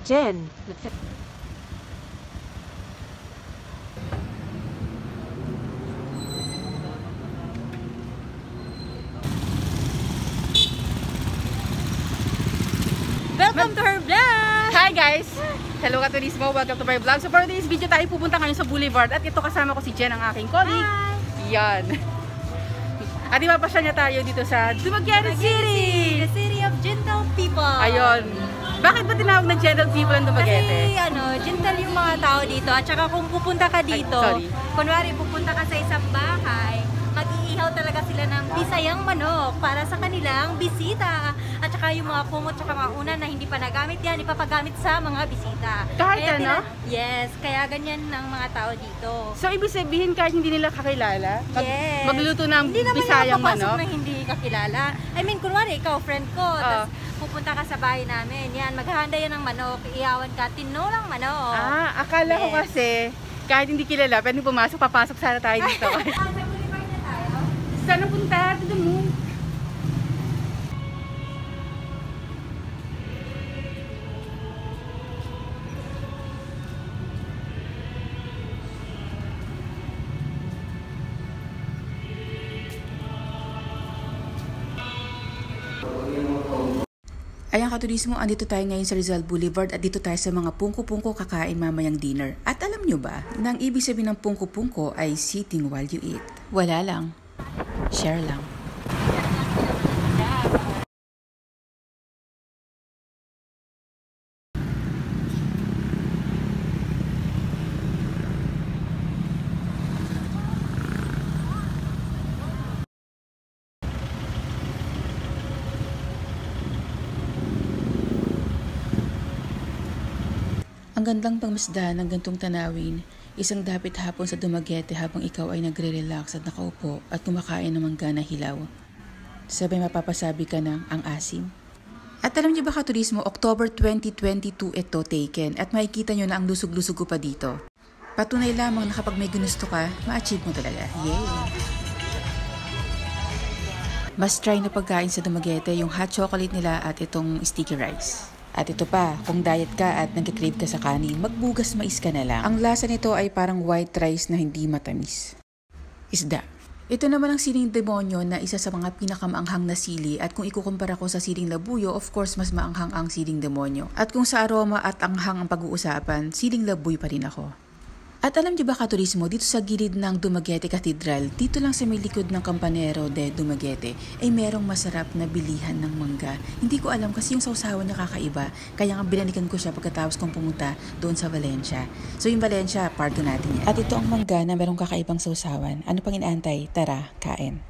Jen. Welcome to her vlog! Hi guys! Hello Katurismo, welcome to my vlog. So for today's video tayo pupunta ngayon sa Boulevard at ito kasama ko si Jen, ang aking colleague. Hi! Yan. At ipapasyal niya tayo dito sa Dumaguete City! The city of gentle people! Ayun. Bakit ba tinawag na gentle people ang Dumaguete? Kasi gentle yung mga tao dito at saka kung pupunta ka dito, kunwari pupunta ka sa isang bahay, mag-iihaw talaga sila ng bisayang manok para sa kanilang bisita. At saka yung mga kumot at mga unan na hindi pa nagamit yan, ipapagamit sa mga bisita. Kahit ano? Yes, kaya ganyan ang mga tao dito. So ibig sabihin kahit hindi nila kakilala, Yes. magluluto ng Hindi naman bisayang nakapasok manok? na hindi kakilala. I mean, kunwari, ikaw, friend ko, tapos pupunta ka sa bahay namin, yan, maghahanda yan ng manok, iihawan ka, tinolang manok. Akala ko kasi kahit hindi kilala, pwedeng pumasok, papasok sana tayo dito. Sa Boulevard na tayo? Saan ang punta? Tignan mo. Ayan Katurismo, andito tayo ngayon sa Rizal Boulevard at dito tayo sa mga pungko-pungko kakain mamayang dinner. At alam nyo ba, na ang ibig sabihin ng pungko-pungko ay sitting while you eat. Wala lang. Share lang. Ang gandang pangmasdahan ng gantong tanawin, isang dapit hapon sa Dumaguete habang ikaw ay nagre-relax at nakaupo at kumakain ng mangga na hilaw. Sabay mapapasabi ka ng ang asim. At alam niyo ba Katurismo, October 2022 ito taken at makikita niyo na ang lusog-lusog ko pa dito. Patunay lamang na kapag may ginusto ka, ma-achieve mo talaga. Yay! Must try na pagkain sa Dumaguete yung hot chocolate nila at itong sticky rice. At ito pa, kung diet ka at nagkikrave ka sa kanin, magbugas mais ka na lang. Ang lasa nito ay parang white rice na hindi matamis. Isda. Ito naman ang siling demonyo na isa sa mga pinakamaanghang na sili at kung ikukumpara ko sa siling labuyo, of course mas maanghang ang siling demonyo. At kung sa aroma at anghang ang pag-uusapan, siling labuyo pa rin ako. At alam niyo ba Katurismo, dito sa gilid ng Dumaguete Cathedral, dito lang sa may likod ng Campanero de Dumaguete, ay merong masarap na bilihan ng mangga. Hindi ko alam kasi yung sausawan niya kakaiba, kaya nga binalikan ko siya pagkatapos kong pumunta doon sa Valencia. So yung Valencia, part 2 natin yan. At ito ang mangga na merong kakaibang sausawan. Ano pang inaantay? Tara, kain!